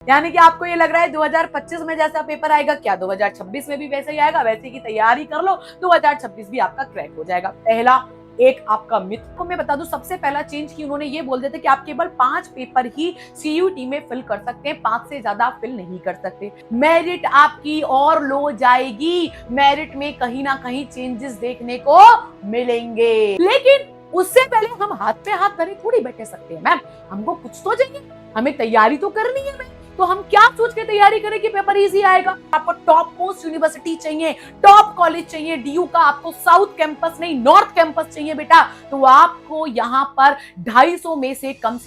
यानी कि आपको ये लग रहा है 2025 में जैसा पेपर आएगा क्या 2026 में भी वैसे ही आएगा, वैसे की तैयारी कर लो, 2026 भी आपका क्रैक हो जाएगा। पहला एक आपका मिथ को मैं बता दूं, सबसे पहला चेंज की उन्होंने ये बोल दिया था कि आप केवल 5 पेपर ही सीयूटी में फिल कर सकते हैं, 5 से ज्यादा आप फिल नहीं कर सकते। मेरिट आपकी और लो जाएगी, मेरिट में कहीं ना कहीं चेंजेस देखने को मिलेंगे। लेकिन उससे पहले हम हाथ पे हाथ धरे थोड़ी बैठे सकते हैं मैम, हमको कुछ तो चाहिए, हमें तैयारी तो करनी है मैम। तो हम क्या सोच के तैयारी करें कि पेपर इजी आएगा? आपको टॉप मोस्ट यूनिवर्सिटी चाहिए, टॉप कॉलेज चाहिए, डीयू का आपको साउथ कैंपस नहीं नॉर्थ कैंपस चाहिए बेटा, तो आपको यहाँ पर 250 में से कम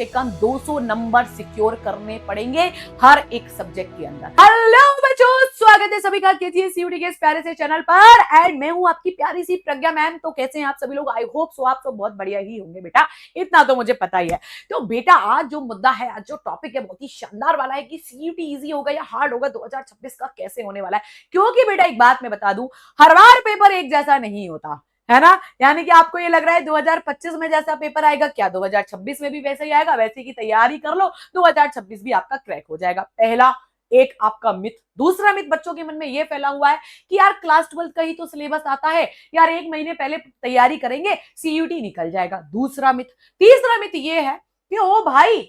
200 नंबर सिक्योर करने पड़ेंगे हर एक सब्जेक्ट के अंदर। हेलो बच्चों, स्वागत है सभी का केजीएस सीयूटी के इस प्यारे से चैनल पर एंड मैं हूं आपकी प्यारी सी प्रज्ञा मैम। तो कैसे हैं आप सभी लोग? आई होप सो आप तो बहुत बढ़िया ही होंगे बेटा, इतना तो मुझे पता ही है। तो बेटा आज जो मुद्दा है, आज जो टॉपिक है बहुत ही शानदार वाला है कि सीयूटी इजी होगा या हार्ड होगा, 2026 का कैसे होने वाला है। क्योंकि बेटा एक बात मैं बता दूं, हर बार पेपर एक जैसा नहीं होता है ना। यानी कि आपको ये लग रहा है 2025 में जैसा पेपर आएगा क्या 2026 में भी वैसे ही आएगा, वैसे की तैयारी कर लो, 2026 भी आपका क्रैक हो जाएगा। पहला एक आपका मिथ। दूसरा मिथ बच्चों के मन में यह फैला हुआ है कि यार क्लास 12 का ही तो सिलेबस आता है, यार एक महीने पहले तैयारी करेंगे सीयूटी निकल जाएगा। दूसरा मिथ। तीसरा मिथ यह है कि ओ भाई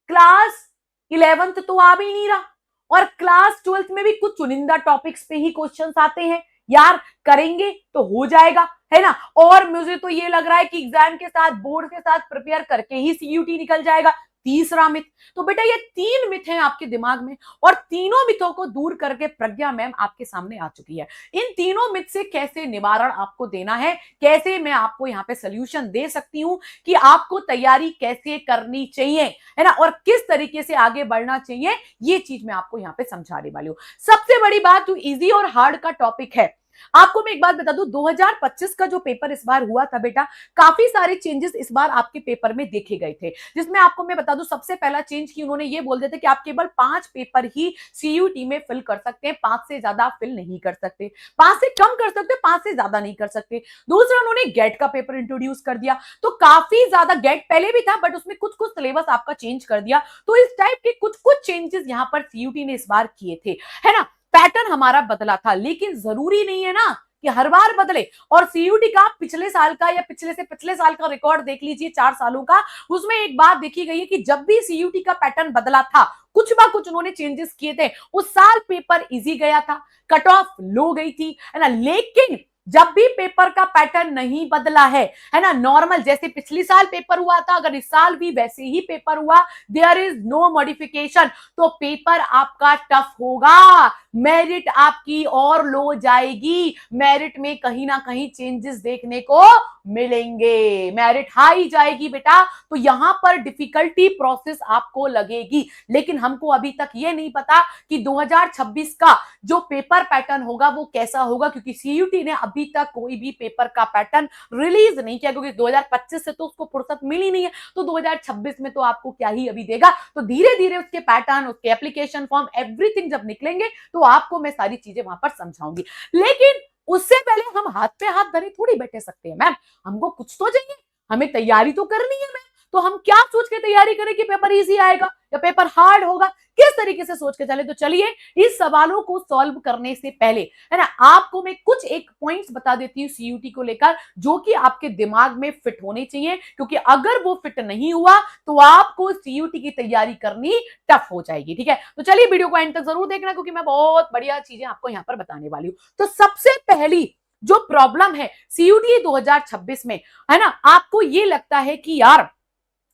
क्लास 11th तो आ भी नहीं रहा और क्लास 12th में भी कुछ चुनिंदा टॉपिक्स पे ही क्वेश्चंस आते हैं, यार करेंगे तो हो जाएगा, है ना। और मुझे तो ये लग रहा है कि एग्जाम के साथ बोर्ड के साथ प्रिपेयर करके ही सीयूटी निकल जाएगा। तीसरा मिथ। तो बेटा ये 3 मिथ हैं आपके दिमाग में और तीनों मिथों को दूर करके प्रज्ञा मैम आपके सामने आ चुकी है। इन तीनों मिथ से कैसे निवारण आपको देना है, कैसे मैं आपको यहाँ पे सोल्यूशन दे सकती हूँ कि आपको तैयारी कैसे करनी चाहिए, है ना, और किस तरीके से आगे बढ़ना चाहिए, ये चीज मैं आपको यहाँ पे समझाने वाली हूँ। सबसे बड़ी बात जो इजी और हार्ड का टॉपिक है, आपको मैं एक बात बता दूं, 2025 का जो पेपर इस बार हुआ था बेटा, काफी सारे चेंजेस इस बार आपके पेपर में देखे गए थे। जिसमें आपको मैं बता दूं, सबसे पहला चेंज की उन्होंने ये बोल दिया था कि आप केवल 5 पेपर ही सीयूटी में फिल कर सकते हैं, 5 से ज्यादा आप फिल नहीं कर सकते, 5 से कम कर सकते, 5 से ज्यादा नहीं कर सकते। दूसरा उन्होंने गेट का पेपर इंट्रोड्यूस कर दिया, तो काफी ज्यादा गेट पहले भी था बट उसमें कुछ कुछ सिलेबस आपका चेंज कर दिया। तो इस टाइप के कुछ कुछ चेंजेस यहां पर सीयूटी ने इस बार किए थे, है ना। पैटर्न हमारा बदला था, लेकिन जरूरी नहीं है ना कि हर बार बदले। और सीयूटी का पिछले साल का या पिछले से पिछले साल का रिकॉर्ड देख लीजिए, 4 सालों का, उसमें एक बात देखी गई है कि जब भी सीयूटी का पैटर्न बदला था, कुछ बा कुछ उन्होंने चेंजेस किए थे, उस साल पेपर इजी गया था, कट ऑफ लो गई थी, है ना। लेकिन जब भी पेपर का पैटर्न नहीं बदला है ना, नॉर्मल जैसे पिछली साल पेपर हुआ था, अगर इस साल भी वैसे ही पेपर हुआ, देयर इज नो मॉडिफिकेशन, तो पेपर आपका टफ होगा, मेरिट आपकी और लो जाएगी, मेरिट में कहीं ना कहीं चेंजेस देखने को मिलेंगे, मेरिट हाई जाएगी बेटा। तो यहां पर डिफिकल्टी प्रोसेस आपको लगेगी, लेकिन हमको अभी तक ये नहीं पता कि 2026 का जो पेपर पैटर्न होगा वो कैसा होगा, क्योंकि सीयूटी ने अभी तक कोई भी पेपर का पैटर्न रिलीज नहीं किया, क्योंकि 2025 से तो उसको फुर्सत मिली नहीं है, तो 2026 में तो आपको क्या ही अभी देगा। तो धीरे धीरे उसके पैटर्न, उसके एप्लीकेशन फॉर्म, एवरीथिंग जब निकलेंगे तो आपको मैं सारी चीजें वहां पर समझाऊंगी। लेकिन उससे पहले हम हाथ पे हाथ धरे थोड़ी बैठे सकते हैं मैम, हमको कुछ तो चाहिए, हमें तैयारी तो करनी है मैम। तो हम क्या सोच के तैयारी करें कि पेपर इजी आएगा या पेपर हार्ड होगा, किस तरीके से सोच के चले। तो चलिए इस सवालों को सॉल्व करने से पहले, है ना, आपको मैं कुछ एक पॉइंट्स बता देती हूँ सीयूटी को लेकर, जो कि आपके दिमाग में फिट होने चाहिए, क्योंकि अगर वो फिट नहीं हुआ तो आपको सीयूटी की तैयारी करनी टफ हो जाएगी। ठीक है, तो चलिए वीडियो को एंड तक जरूर देखना, क्योंकि मैं बहुत बढ़िया चीजें आपको यहाँ पर बताने वाली हूँ। तो सबसे पहली जो प्रॉब्लम है सीयूटी 2026 में, है ना, आपको ये लगता है कि यार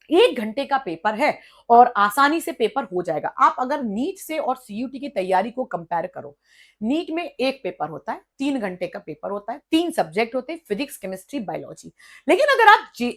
1 घंटे का पेपर है और आसानी से पेपर हो जाएगा। आप अगर नीट से और सीयूटी की तैयारी को कंपेयर करो, नीट में एक पेपर होता है, 3 घंटे का पेपर होता है, 3 सब्जेक्ट होते हैं, फिजिक्स, केमिस्ट्री, बायोलॉजी। लेकिन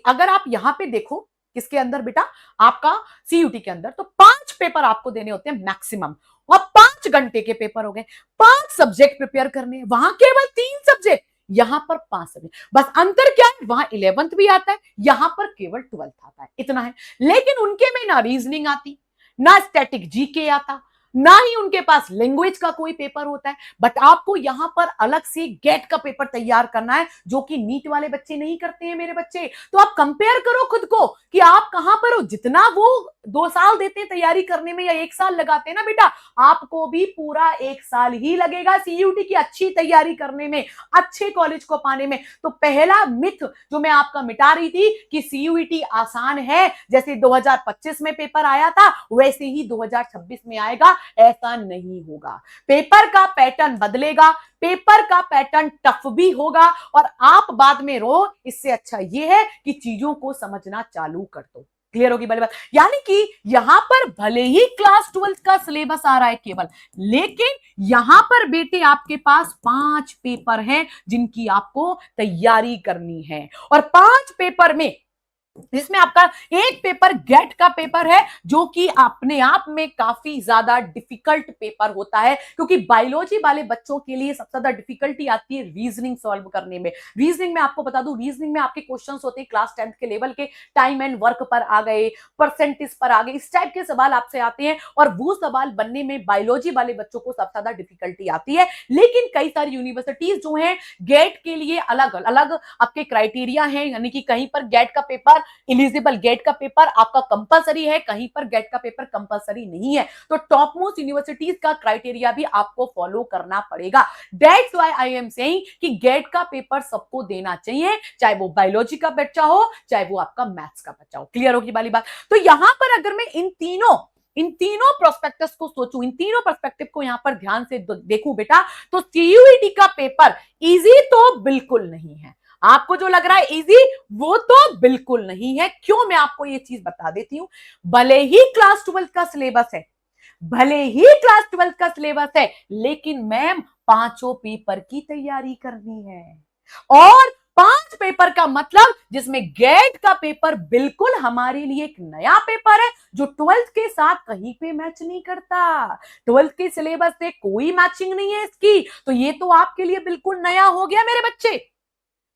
अगर आप यहां पे देखो, किसके अंदर बेटा, आपका सीयूटी के अंदर, तो 5 पेपर आपको देने होते हैं मैक्सिमम, और 5 घंटे के पेपर हो गए, 5 सब्जेक्ट प्रिपेयर करने, वहां केवल 3 सब्जेक्ट, यहां पर 5 सब्जेक्ट। बस अंतर क्या है, वहां 11th भी आता है, यहां पर केवल 12th आता है, इतना है। लेकिन उनके में ना रीजनिंग आती, ना स्टैटिक जीके आता, ना ही उनके पास लैंग्वेज का कोई पेपर होता है। बट आपको यहां पर अलग से गेट का पेपर तैयार करना है, जो कि नीट वाले बच्चे नहीं करते हैं मेरे बच्चे। तो आप कंपेयर करो खुद को कि आप कहां पर हो। जितना वो 2 साल देते हैं तैयारी करने में या 1 साल लगाते हैं ना बेटा, आपको भी पूरा 1 साल ही लगेगा सीयूटी की अच्छी तैयारी करने में, अच्छे कॉलेज को पाने में। तो पहला मिथ जो मैं आपका मिटा रही थी कि सीयूईटी आसान है, जैसे 2025 में पेपर आया था वैसे ही 2026 में आएगा, ऐसा नहीं होगा। पेपर का पैटर्न बदलेगा, पेपर का पैटर्न टफ भी होगा, और आप बाद में रो, इससे अच्छा यह है कि चीजों को समझना चालू कर दो। क्लियर होगी वाली बात। यानी कि यहां पर भले ही क्लास 12 का सिलेबस आ रहा है केवल, लेकिन यहां पर बेटे आपके पास 5 पेपर हैं जिनकी आपको तैयारी करनी है। और 5 पेपर में जिसमें आपका एक पेपर गेट का पेपर है, जो कि अपने आप में काफी ज्यादा डिफिकल्ट पेपर होता है, क्योंकि बायोलॉजी वाले बच्चों के लिए सबसे ज्यादा डिफिकल्टी आती है रीजनिंग सॉल्व करने में। रीजनिंग में आपको बता दूं, रीजनिंग में आपके क्वेश्चंस होते हैं क्लास 10th के लेवल के, टाइम एंड वर्क पर आ गए, परसेंटेज पर आ गए, इस टाइप के सवाल आपसे आते हैं, और वो सवाल बनने में बायोलॉजी वाले बच्चों को सबसे ज्यादा डिफिकल्टी आती है। लेकिन कई सारी यूनिवर्सिटीज जो है गेट के लिए अलग अलग आपके क्राइटेरिया है, यानी कि कहीं पर गेट का पेपर इलिजिबल, गेट का पेपर आपका कंपलसरी है, कहीं पर गेट का पेपर कंपलसरी नहीं है। तो टॉप मोस्ट यूनिवर्सिटीज का क्राइटेरिया भी आपको फॉलो करना पड़ेगा। That's why I am saying कि गेट का पेपर सबको देना चाहिए, चाहे वो बायोलॉजी का बच्चा हो, चाहे वो आपका मैथ्स का बच्चा हो। क्लियर होगी वाली बात। तो यहां पर अगर मैं इन तीनों प्रोस्पेक्टस को सोचूं, इन तीनों पर्सपेक्टिव को यहां पर ध्यान से देखूं बेटा, तो सीयूईटी का पेपर इजी तो बिल्कुल नहीं है। आपको जो लग रहा है इजी, वो तो बिल्कुल नहीं है। क्यों, मैं आपको ये चीज बता देती हूं। भले ही क्लास 12 का सिलेबस है, भले ही क्लास 12 का सिलेबस है, लेकिन मैम 5 पेपर की तैयारी करनी है। और 5 पेपर का मतलब, जिसमें गेट का पेपर बिल्कुल हमारे लिए एक नया पेपर है, जो 12th के साथ कहीं पे मैच नहीं करता। 12th के सिलेबस से कोई मैचिंग नहीं है इसकी। तो ये तो आपके लिए बिल्कुल नया हो गया मेरे बच्चे,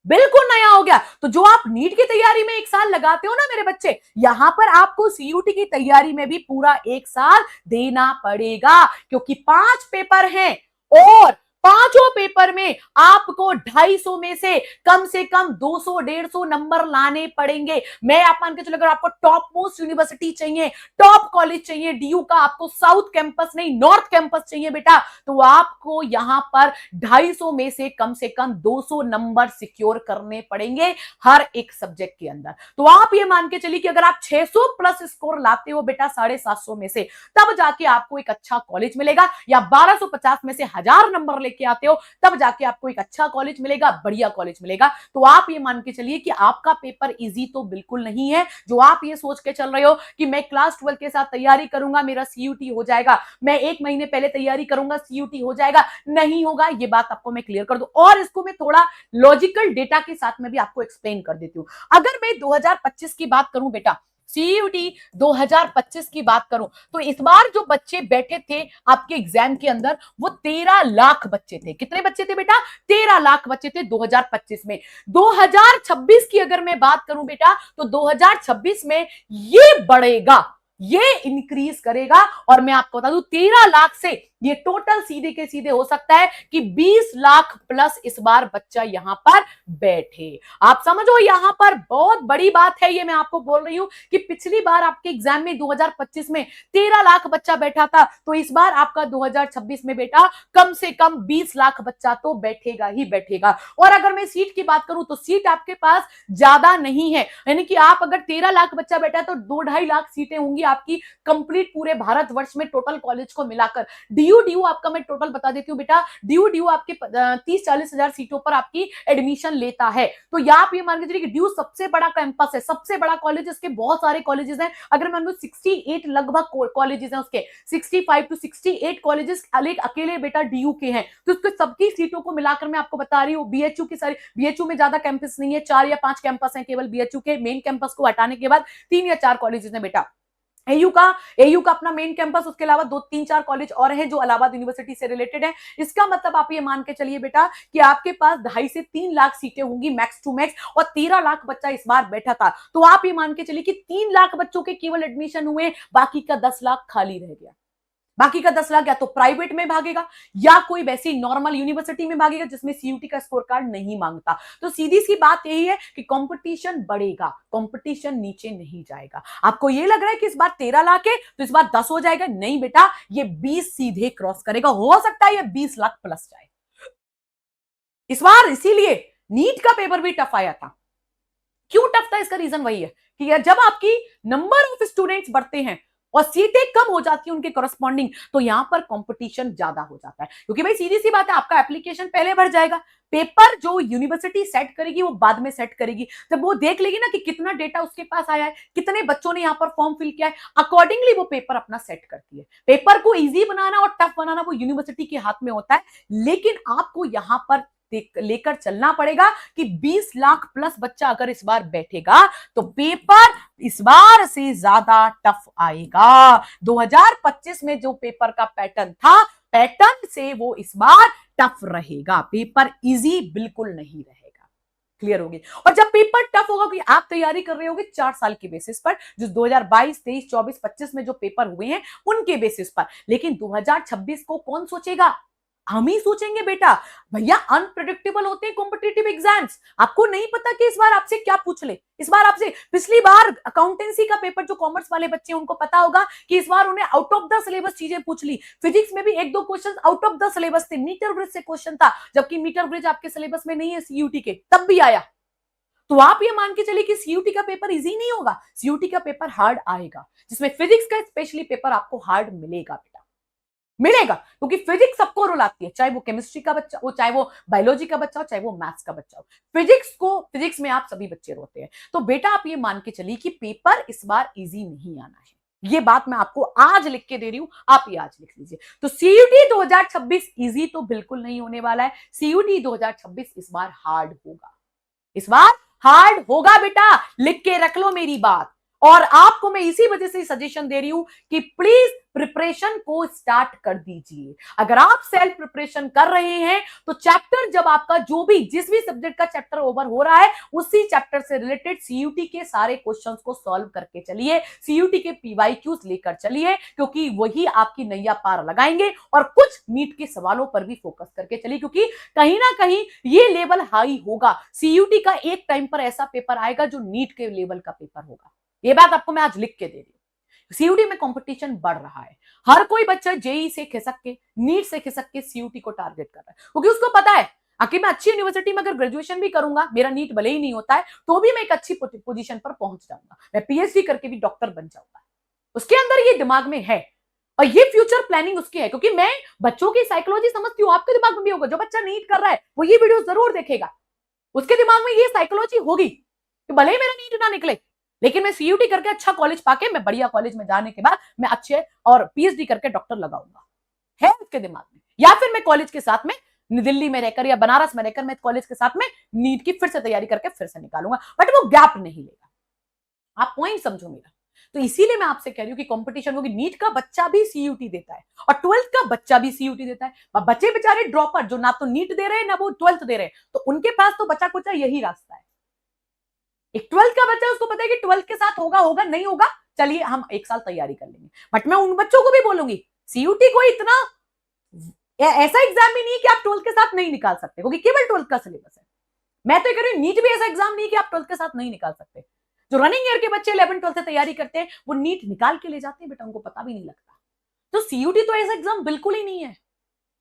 बिल्कुल नया हो गया। तो जो आप नीट की तैयारी में 1 साल लगाते हो ना मेरे बच्चे, यहां पर आपको सीयूटी की तैयारी में भी पूरा 1 साल देना पड़ेगा, क्योंकि 5 पेपर हैं, और 5 पेपर में आपको 250 में से कम 200-150 नंबर लाने पड़ेंगे। मैं आप मान के चलो, अगर आपको टॉप मोस्ट यूनिवर्सिटी चाहिए, टॉप कॉलेज चाहिए, डीयू का आपको साउथ कैंपस नहीं नॉर्थ कैंपस चाहिए बेटा, तो आपको यहां पर 250 में से कम 200 नंबर सिक्योर करने पड़ेंगे हर एक सब्जेक्ट के अंदर। तो आप ये मान के चलिए कि अगर आप 600 प्लस स्कोर लाते हो बेटा 750 में से, तब जाके आपको एक अच्छा कॉलेज मिलेगा, या 1250 में से 1000 नंबर लेके आते हो, तब जाके आपको एक अच्छा कॉलेज मिलेगा, बढ़िया कॉलेज मिलेगा। तो आप ये मान के चलिए कि आपका पेपर इजी तो बिल्कुल नहीं है। जो आप ये सोच के चल रहे हो कि मैं क्लास 12 के साथ तैयारी करूंगा मेरा सीयूटी हो जाएगा, मैं 1 महीने पहले तैयारी करूंगा सीयूटी हो जाएगा, नहीं होगा। ये बात आपको मैं क्लियर कर दूं, और इसको मैं थोड़ा लॉजिकल डेटा के साथ में भी आपको एक्सप्लेन कर देती हूं। अगर मैं 2025 की बात करूं बेटा, सीयूटी 2025 की बात करूं, तो इस बार जो बच्चे बैठे थे आपके एग्जाम के अंदर, वो 13 लाख बच्चे थे। कितने बच्चे थे बेटा? 13 लाख बच्चे थे 2025 में। 2026 की अगर मैं बात करूं बेटा, तो 2026 में ये बढ़ेगा, ये इंक्रीज करेगा, और मैं आपको बता दूं 13 लाख से ये टोटल सीधे के सीधे हो सकता है कि 20 लाख प्लस इस बार बच्चा यहां पर बैठे। आप समझो, यहां पर बहुत बड़ी बात है ये मैं आपको बोल रही हूं कि पिछली बार आपके एग्जाम में 2025 में 13 लाख बच्चा बैठा था, तो इस बार आपका 2026 में बेटा कम से कम 20 लाख बच्चा तो बैठेगा ही बैठेगा। और अगर मैं सीट की बात करूं, तो सीट आपके पास ज्यादा नहीं है, यानी कि आप अगर 13 लाख बच्चा बैठा है तो 2-2.5 लाख सीटें होंगी आपकी कंप्लीट पूरे भारतवर्ष में टोटल कॉलेज को मिलाकर। डीयू आपका मैं टोटल बता देती हूँ बेटा, डीयू आपके 30-40 हजार सीटों पर आपकी एडमिशन लेता है। तो या आप ये मान के चलिए कि डीयू सबसे बड़ा कैंपस है, सबसे बड़ा कॉलेज, इसके बहुत सारे कॉलेजेस हैं। अगर मान लो 68 लगभग कॉलेजेस हैं उसके, 65 to 68 कॉलेजेस अकेले बेटा डीयू के हैं। तो उसके सबकी सीटों को मिलाकर मैं आपको बता रही हूँ, बीएचयू की सारी, बीएचयू में ज्यादा कैंपस नहीं है, 4 या 5 कैंपस हैं केवल बीएचयू के। मेन कैंपस को हटाने के बाद 3 या 4 कॉलेजेस हैं बेटा। एयू का अपना मेन कैंपस, उसके अलावा 2-3-4 कॉलेज और हैं जो इलाहाबाद यूनिवर्सिटी से रिलेटेड हैं। इसका मतलब आप ये मान के चलिए बेटा कि आपके पास 2.5 से 3 लाख सीटें होंगी मैक्स टू मैक्स, और 13 लाख बच्चा इस बार बैठा था। तो आप ये मान के चलिए कि 3 लाख बच्चों के केवल एडमिशन हुए, बाकी का 10 लाख खाली रह गया। बाकी का 10 लाख या तो प्राइवेट में भागेगा या कोई वैसी नॉर्मल यूनिवर्सिटी में भागेगा जिसमें सीयूटी का स्कोर कार्ड नहीं मांगता। तो सीधी सी बात यही है कि कंपटीशन बढ़ेगा, कंपटीशन नीचे नहीं जाएगा। आपको ये लग रहा है कि इस बार 13 लाख है तो इस बार 10 हो जाएगा, नहीं बेटा, ये 20 सीधे क्रॉस करेगा, हो सकता है ये 20 लाख प्लस जाए इस बार। इसीलिए नीट का पेपर भी टफ आया था। क्यों टफ था? इसका रीजन वही है कि जब आपकी नंबर ऑफ स्टूडेंट्स बढ़ते हैं और सीटें कम हो जाती है उनके करस्पॉन्डिंग, तो यहां पर कंपटीशन ज्यादा हो जाता है। क्योंकि भाई सीधी सी बात है, आपका एप्लीकेशन पहले भर जाएगा, पेपर जो यूनिवर्सिटी सेट करेगी वो बाद में सेट करेगी। जब वो देख लेगी ना कि कितना डेटा उसके पास आया है, कितने बच्चों ने यहां पर फॉर्म फिल किया है, अकॉर्डिंगली वो पेपर अपना सेट करती है। पेपर को इजी बनाना और टफ बनाना वो यूनिवर्सिटी के हाथ में होता है, लेकिन आपको यहां पर लेकर चलना पड़ेगा कि 20 लाख प्लस बच्चा अगर इस बार बैठेगा तो पेपर इस बार से ज्यादा टफ आएगा। 2025 में जो पेपर का पैटर्न था, पैटर्न से वो इस बार टफ रहेगा, पेपर इजी बिल्कुल नहीं रहेगा। क्लियर होगी? और जब पेपर टफ होगा, कि आप तैयारी कर रहे होगे 4 साल के बेसिस पर, जो 2022, 23, 24, 25 में जो पेपर हुए हैं उनके बेसिस पर, लेकिन 2026 को कौन सोचेगा? हम ही सोचेंगे बेटा। भैया अनप्रेडिक्टेबल होते हैं कॉम्पिटिटिव एग्जाम्स, आपको नहीं पता कि इस बार आपसे क्या पूछ ले। इस बार आपसे, पिछली बार अकाउंटेंसी का पेपर जो कॉमर्स वाले बच्चे उनको पता होगा कि इस बार उन्हें आउट ऑफ द सिलेबस चीजें पूछ ली। फिजिक्स में भी 1-2 question out of the syllabus थे, मीटर ब्रिज से क्वेश्चन था, जबकि मीटर ब्रिज आपके सिलेबस में नहीं है सीयूटी के, तब भी आया। तो आप ये मान के चलिए कि सीयूटी का पेपर इजी नहीं होगा, सीयूटी का पेपर हार्ड आएगा, जिसमें फिजिक्स का स्पेशली पेपर आपको हार्ड मिलेगा बेटा, मिलेगा। क्योंकि फिजिक्स सबको रुलाती है, चाहे वो केमिस्ट्री का बच्चा हो, चाहे वो बायोलॉजी का बच्चा हो, चाहे वो मैथ्स का बच्चा हो। फिजिक्स में आप सभी बच्चे रोते हैं। तो बेटा आप ये मान के चलिए कि पेपर इस बार इजी नहीं आना है, ये बात मैं आपको आज लिख के दे रही हूं, आप ये आज लिख लीजिए। तो सीयूटी 2026 इजी तो बिल्कुल नहीं होने वाला है, सीयूटी 2026 इस बार हार्ड होगा, इस बार हार्ड होगा बेटा, लिख के रख लो मेरी बात। और आपको मैं इसी वजह से सजेशन दे रही हूं कि प्लीज प्रिपरेशन को स्टार्ट कर दीजिए। अगर आप सेल्फ प्रिपरेशन कर रहे हैं तो चैप्टर, जब आपका जो भी जिस भी सब्जेक्ट का चैप्टर ओवर हो रहा है, उसी चैप्टर से रिलेटेड सीयूटी के सारे क्वेश्चंस को सॉल्व करके चलिए, सीयूटी के पीवाईक्यूज लेकर चलिए, क्योंकि वही आपकी नैया पार लगाएंगे। और कुछ नीट के सवालों पर भी फोकस करके चलिए, क्योंकि कहीं ना कहीं ये लेवल हाई होगा। सीयूटी का एक टाइम पर ऐसा पेपर आएगा जो नीट के लेवल का पेपर होगा, ये बात आपको मैं आज लिख के दे रही हूं। सीयूटी में कंपटीशन बढ़ रहा है, हर कोई बच्चा जेई से खिसक के, नीट से खिसक के सीयूटी को टारगेट कर रहा है, क्योंकि उसको पता है आखिर मैं अच्छी यूनिवर्सिटी में अगर ग्रेजुएशन भी करूंगा, मेरा नीट भले ही नहीं होता है तो भी मैं एक अच्छी पोजीशन पर पहुंच जाऊंगा, मैं पीएचडी करके भी डॉक्टर बन जाऊंगा। उसके अंदर ये दिमाग में है और ये फ्यूचर प्लानिंग उसकी है, क्योंकि मैं बच्चों की साइकोलॉजी समझती हूँ, आपके दिमाग में भी होगा। जो बच्चा नीट कर रहा है वो ये वीडियो जरूर देखेगा, उसके दिमाग में ये साइकोलॉजी होगी कि भले ही मेरा नीट ना निकले, लेकिन मैं सीयूटी करके अच्छा कॉलेज पाके, मैं बढ़िया कॉलेज में जाने के बाद मैं अच्छे और पीएचडी करके डॉक्टर लगाऊंगा, है उसके दिमाग में। या फिर मैं कॉलेज के साथ में दिल्ली में रहकर या बनारस में रहकर मैं कॉलेज के साथ में नीट की फिर से तैयारी करके फिर से निकालूंगा, बट वो गैप नहीं लेगा। आप पॉइंट समझो मेरा। तो इसीलिए मैं आपसे कह रही हूँ कि कंपटीशन होगी। नीट का बच्चा भी सीयूटी देता है और 12th का बच्चा भी सीयूटी देता है। बच्चे बेचारे ड्रॉपर जो ना तो नीट दे रहे हैं ना वो 12th दे रहे हैं, तो उनके पास तो बचा कुचा यही रास्ता है। एक 12th का बच्चा, उसको पता है कि 12th के साथ होगा होगा नहीं होगा, चलिए हम एक साल तैयारी कर लेंगे। बट मैं उन बच्चों को भी बोलूंगी, सीयूटी कोई इतना ऐसा एग्जाम भी नहीं कि आप 12th के साथ नहीं निकाल सकते, क्योंकि केवल 12th का सिलेबस है। मैं तो कह रही हूँ नीट भी ऐसा एग्जाम नहीं कि आप 12th के साथ नहीं निकाल सकते। जो रनिंग ईयर के बच्चे 11th 12th से तैयारी करते हैं वो नीट निकाल के ले जाते हैं बेटा, उनको पता भी नहीं लगता। तो सीयूटी तो ऐसा एग्जाम बिल्कुल ही नहीं है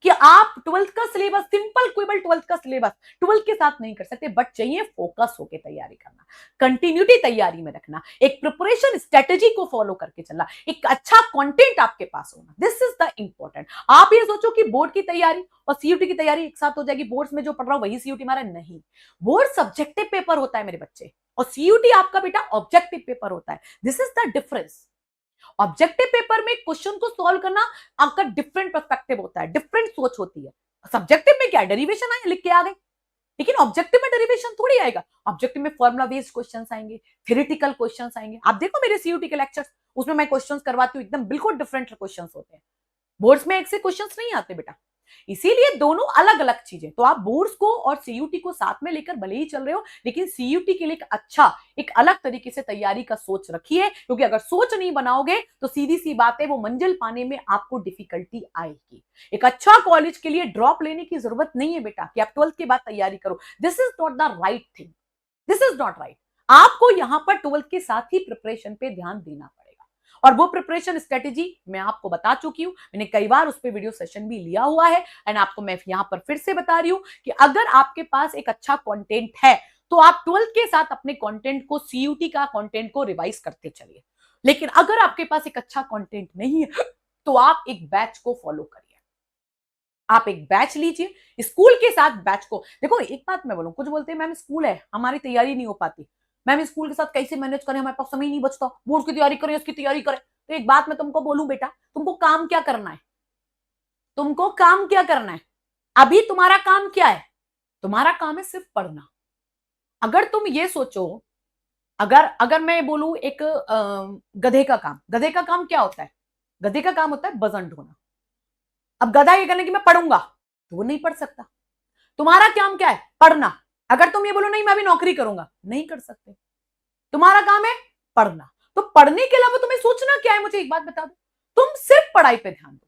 कि आप 12th का सिलेबस, सिंपल क्विबल 12th का सिलेबस 12th के साथ नहीं कर सकते। बट चाहिए फोकस होके तैयारी करना, कंटिन्यूटी तैयारी में रखना, एक प्रिपरेशन स्ट्रेटेजी को फॉलो करके चलना, एक अच्छा कंटेंट आपके पास होना, दिस इज द इंपॉर्टेंट। आप ये सोचो कि बोर्ड की तैयारी और सीयूटी की तैयारी एक साथ हो जाएगी, बोर्ड्स में जो पढ़ रहा हूं वही सीयूटी मारा, नहीं। बोर्ड सब्जेक्टिव पेपर होता है मेरे बच्चे, और सीयूटी आपका बेटा ऑब्जेक्टिव पेपर होता है। This is the difference. Objective paper में क्वेश्चन को सॉल्व करना आपका डिफरेंट पर्सपेक्टिव होता है, डिफरेंट सोच होती है। सब्जेक्टिव में क्या डेरिवेशन आए, लिख के आ गए, लेकिन ऑब्जेक्टिव में डेरिवेशन थोड़ी आएगा। ऑब्जेक्टिव में फॉर्मुला बेस्ड क्वेश्चंस आएंगे, थ्योरेटिकल क्वेश्चंस आएंगे। आप देखो मेरे सीयूटी के लेक्चर्स, उसमें मैं क्वेश्चंस करवाती हूँ, एकदम बिल्कुल डिफरेंट क्वेश्चंस होते हैं। बोर्ड्स में एक से क्वेश्चंस नहीं आते बेटा। इसीलिए दोनों अलग अलग चीजें। तो आप बोर्ड्स को और सीयूटी को साथ में लेकर भले ही चल रहे हो, लेकिन सीयूटी के लिए एक अच्छा, एक अलग तरीके से तैयारी का सोच रखिए, क्योंकि अगर सोच नहीं बनाओगे तो सीधी सी बात है, वो मंजिल पाने में आपको डिफिकल्टी आएगी। एक अच्छा कॉलेज के लिए ड्रॉप लेने की जरूरत नहीं है बेटा कि आप 12th के बाद तैयारी करो। This is not the right thing, this is not right. आपको यहां पर 12th के साथ ही प्रिपरेशन पे ध्यान देना पड़ेगा, और वो प्रिपरेशन स्ट्रेटेजी मैं आपको बता चुकी हूं, मैंने कई बार उस पर वीडियो सेशन भी लिया हुआ है, एंड आपको मैं यहां पर फिर से बता रही हूं कि अगर आपके पास एक अच्छा कंटेंट है तो आप 12th के साथ अपने कंटेंट को, सीयूटी का कंटेंट को रिवाइज करते चलिए। लेकिन अगर आपके पास एक अच्छा कंटेंट नहीं है तो आप एक बैच को फॉलो करिए, आप एक बैच लीजिए स्कूल के साथ। बैच को देखो, एक बात मैं बोलूं, कुछ बोलते हैं मैम स्कूल है हमारी तैयारी नहीं हो पाती, मैम स्कूल के साथ कैसे मैनेज करें, हमारे पास समय नहीं बचता, बोर्ड की तैयारी करें, उसकी तैयारी करें। तो एक बात मैं तुमको बोलूं बेटा, तुमको काम क्या करना है, तुमको काम क्या करना है? अभी तुम्हारा काम क्या है? तुम्हारा काम है सिर्फ पढ़ना। अगर तुम ये सोचो, अगर अगर मैं बोलूं एक गधे का काम, गधे का काम क्या होता है? गधे का काम होता है वजन ढोना। अब गधा ये करने की मैं पढ़ूंगा तो वो नहीं पढ़ सकता। तुम्हारा काम क्या है? पढ़ना। अगर तुम ये बोलो नहीं मैं अभी नौकरी करूंगा, नहीं कर सकते। तुम्हारा काम है पढ़ना। तो पढ़ने के अलावा तुम्हें सोचना क्या है? मुझे एक बात बता दो, तुम सिर्फ पढ़ाई पे ध्यान दो,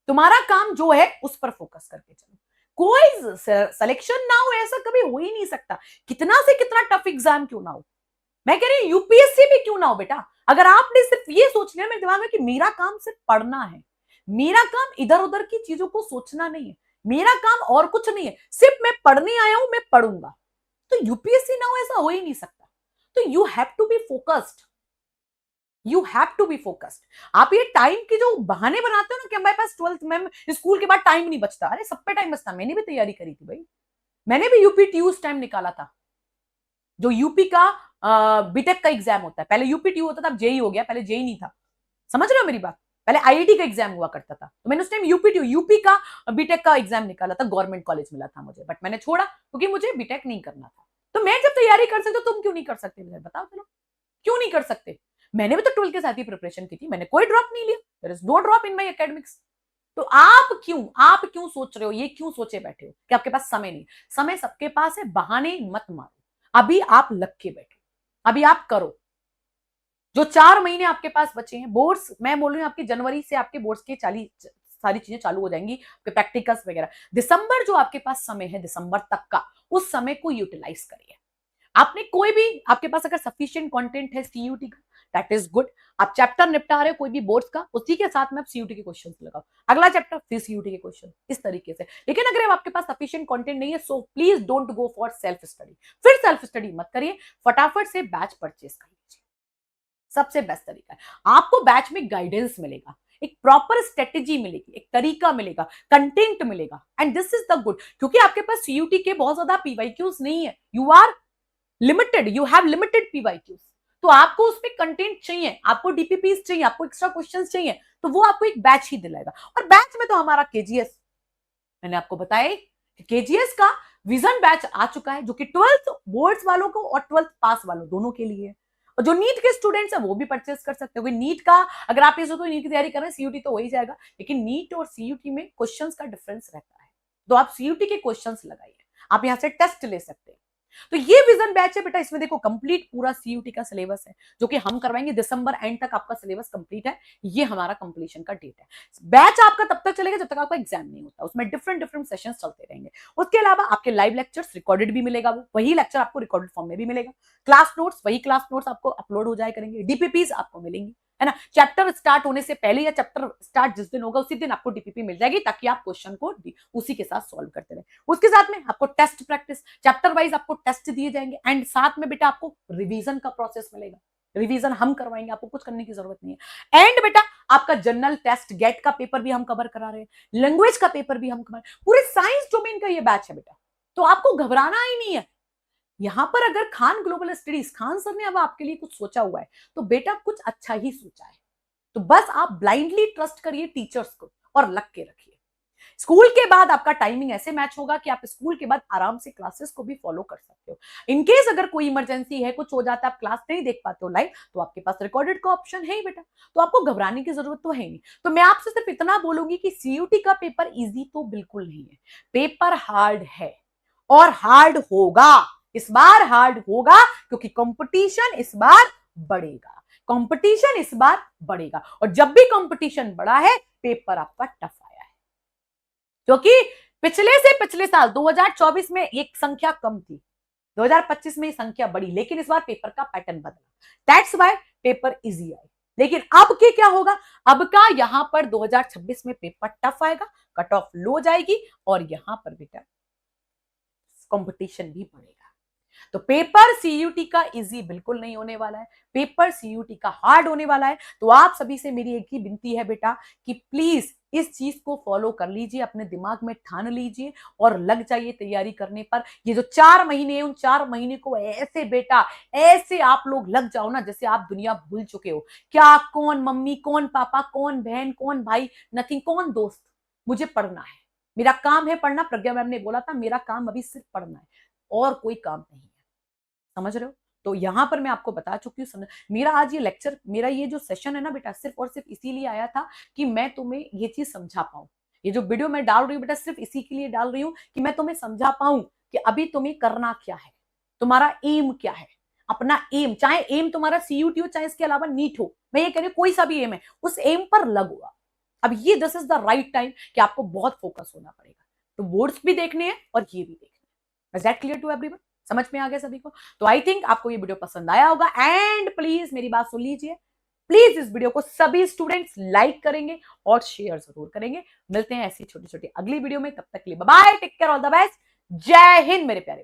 तुम्हारा काम जो है उस पर फोकस करके चलो। कोई सिलेक्शन ना हो ऐसा कभी हो ही नहीं सकता, कितना से कितना टफ एग्जाम क्यों ना हो। मैं कह रही हूं यूपीएससी भी क्यों ना हो बेटा, अगर आपने सिर्फ ये सोच लिया मेरे दिमाग में कि मेरा काम सिर्फ पढ़ना है, मेरा काम इधर उधर की चीजों को सोचना नहीं है, मेरा काम और कुछ नहीं है, सिर्फ मैं पढ़ने आया हूं, मैं पढ़ूंगा, तो यूपीएससी ना हो ऐसा हो ही नहीं सकता। तो you have to be focused, you have to be focused. आप ये टाइम की जो बहाने बनाते हो ना कि हमारे पास 12th में स्कूल के बाद टाइम नहीं बचता, अरे सब पे टाइम बचता। मैंने भी तैयारी करी थी भाई, मैंने भी यूपी ट्यूज टाइम निकाला था, जो यूपी का बीटेक का एग्जाम होता है। पहले यूपी ट्यू होता था, अब जेई हो गया, पहले जेई नहीं था। समझ रहे हो मेरी बात? पहले आईआईटी का एग्जाम हुआ करता था, तो मैंने उस टाइम यूपी ट्यू, यूपी का बीटेक का एग्जाम निकाला था, गवर्नमेंट कॉलेज मिला था मुझे, बट मैंने छोड़ा क्योंकि मुझे बीटेक नहीं करना था। तो मैं जब तैयारी कर सकती तो तुम क्यों नहीं कर सकते? मुझे बताओ चलो, क्यों नहीं कर सकते? मैंने भी तो 12th के साथ ही प्रिपरेशन की थी, मैंने कोई ड्रॉप नहीं लिया, there is no drop in my academics. तो आप क्यों सोच रहे हो, ये क्यों सोचे बैठे हो कि आपके पास समय नहीं? समय सबके पास है, बहाने मत मारो। अभी आप लग के बैठो, अभी आप करो। जो 4 महीने आपके पास बचे हैं, बोर्ड्स मैं बोल रही हूँ आपके जनवरी से आपके बोर्ड्स की सारी चीजें चालू हो जाएंगी, प्रैक्टिकल्स वगैरह। दिसंबर जो आपके पास समय है, दिसंबर तक का, उस समय को यूटिलाइज करिए। आपने कोई भी, आपके पास अगर सफिशिएंट कंटेंट है सीयूटी का, दैट इज गुड। आप चैप्टर निपटा रहे हो कोई भी बोर्ड्स का, उसी के साथ में आप सीयूटी के क्वेश्चंस लगाओ, अगला चैप्टर फिर सीयूटी के क्वेश्चन, इस तरीके से। लेकिन अगर आपके पास सफिशिएंट कंटेंट नहीं है, so please don't go for self study. फिर सेल्फ स्टडी मत करिए, फटाफट से बैच परचेस कर लीजिए, सबसे बेस्ट तरीका है। आपको बैच में गाइडेंस मिलेगा, एक प्रॉपर स्ट्रेटेजी मिलेगी, एक तरीका मिलेगा, कंटेंट मिलेगा, and this is the good. क्योंकि आपके पास सीयूटी के बहुत ज्यादा पीवाईक्यूज नहीं है, you are limited, you have limited PYQs. तो आपको उसमें कंटेंट चाहिए, आपको डीपीपीस चाहिए, आपको एक्स्ट्रा क्वेश्चंस चाहिए, तो वो आपको एक बैच ही दिलाएगा। और बैच में तो हमारा केजीएस, मैंने आपको बताया केजीएस का विजन बैच आ चुका है, जो कि 12th बोर्ड्स वालों को और 12th पास वालों दोनों के लिए है। और जो नीट के स्टूडेंट्स हैं वो भी परचेस कर सकते हो। नीट का अगर आप ये सोचो नीट की तैयारी कर रहे हैं, सीयूटी तो हो ही जाएगा, लेकिन नीट और सीयूटी में क्वेश्चंस का डिफरेंस रहता है, तो आप सीयूटी के क्वेश्चंस लगाइए, आप यहां से टेस्ट ले सकते हैं। तो ये विजन बैच है बेटा, इसमें देखो कंप्लीट पूरा सीयूटी का सिलेबस है, जो कि हम करवाएंगे दिसंबर एंड तक आपका सिलेबस कंप्लीट है, ये हमारा कंप्लीशन का डेट है। बैच आपका तब तक चलेगा जब तक आपका एग्जाम नहीं होता, उसमें डिफरेंट डिफरेंट सेशंस चलते रहेंगे। उसके अलावा आपके लाइव लेक्चर्स रिकॉर्डेड भी मिलेगा, वो वही लेक्चर आपको रिकॉर्डेड फॉर्म में भी मिलेगा, क्लास नोट्स वही क्लास नोट्स आपको अपलोड हो जाए करेंगे, डीपीपीस आपको मिलेंगी, है ना। चैप्टर स्टार्ट होने से पहले या चैप्टर स्टार्ट जिस दिन होगा उसी दिन आपको डीपीपी मिल जाएगी, ताकि आप क्वेश्चन को उसी के साथ सॉल्व करते रहे। उसके साथ में आपको टेस्ट प्रैक्टिस, चैप्टर वाइज आपको टेस्ट दिए जाएंगे, एंड साथ में बेटा आपको रिवीजन का प्रोसेस मिलेगा, रिवीजन हम करवाएंगे, आपको कुछ करने की जरूरत नहीं है। एंड बेटा आपका जनरल टेस्ट गेट का पेपर भी हम कवर करा रहे हैं, लैंग्वेज का पेपर भी हम कवर, पूरे साइंस डोमेन का ये बैच है बेटा, तो आपको घबराना ही नहीं है। यहां पर अगर Khan global studies, Khan sir ने अब आपके लिए कुछ सोचा हुआ है, तो बेटा कुछ अच्छा ही सोचा है, तो बस आप ब्लाइंडली ट्रस्ट करिए टीचर्स को और लग के रखिए। स्कूल के बाद आपका टाइमिंग ऐसे मैच होगा कि आप स्कूल के बाद आराम से क्लासेस को भी फॉलो कर सकते हो। इनकेस अगर कोई इमरजेंसी है, कुछ हो जाता है, आप क्लास नहीं देख पाते हो लाइव, तो आपके पास रिकॉर्डेड का ऑप्शन है ही बेटा, तो आपको घबराने की जरूरत तो है नहीं। तो मैं आपसे सिर्फ इतना बोलूंगी कि सीयूटी का पेपर इजी तो बिल्कुल नहीं है, पेपर हार्ड है और हार्ड होगा, इस बार हार्ड होगा, क्योंकि कंपटीशन इस बार बढ़ेगा, कंपटीशन इस बार बढ़ेगा। और जब भी कंपटीशन बढ़ा है, पेपर आपका टफ आया है, क्योंकि पिछले से पिछले साल 2024 में एक संख्या कम थी, 2025 में संख्या बढ़ी, लेकिन इस बार पेपर का पैटर्न बदला, दैट्स व्हाई पेपर इजी आए। लेकिन अब के क्या होगा, अब का यहां पर 2026 में पेपर टफ आएगा, कट ऑफ लो जाएगी, और यहां पर बेटा कंपटीशन भी बढ़ेगा। तो पेपर सीयूटी का इजी बिल्कुल नहीं होने वाला है, पेपर सीयूटी का हार्ड होने वाला है। तो आप सभी से मेरी एक ही विनती है बेटा कि प्लीज इस चीज को फॉलो कर लीजिए, अपने दिमाग में ठान लीजिए और लग जाइए तैयारी करने पर। ये जो 4 महीने हैं, उन 4 महीने को ऐसे बेटा, ऐसे आप लोग लग जाओ ना जैसे आप दुनिया भूल चुके हो, क्या कौन मम्मी, कौन पापा, कौन बहन, कौन भाई, नथिंग, कौन दोस्त, मुझे पढ़ना है, मेरा काम है पढ़ना। प्रज्ञा मैम ने बोला था मेरा काम अभी सिर्फ पढ़ना है और कोई काम नहीं है, समझ रहे हो। तो यहां पर मैं आपको बता चुकी हूँ, मेरा आज ये लेक्चर, मेरा ये जो सेशन है ना बेटा, सिर्फ और सिर्फ इसीलिए आया था कि मैं तुम्हें ये चीज समझा पाऊं। ये जो वीडियो मैं डाल रही हूँ बेटा, सिर्फ इसी के लिए डाल रही हूँ कि मैं तुम्हें समझा पाऊं कि अभी तुम्हें करना क्या है, तुम्हारा एम क्या है, अपना एम, चाहे एम तुम्हारा सीयूटी हो, चाहे इसके अलावा नीट हो, मैं ये कह रही हूँ कोई सा भी एम है, उस एम पर लगो। अब ये this is the right time कि आपको बहुत फोकस होना पड़ेगा, तो बोर्ड्स भी देखने हैं और ये भी देखने हैं। Is that clear to everyone, समझ में आ गया सभी को। तो आई थिंक आपको ये वीडियो पसंद आया होगा, एंड प्लीज मेरी बात सुन लीजिए, प्लीज इस वीडियो को सभी स्टूडेंट्स लाइक करेंगे और शेयर जरूर करेंगे। मिलते हैं ऐसी छोटी छोटी अगली वीडियो में, तब तक के लिए bye bye, take care, all the best, जय हिंद मेरे प्यारे।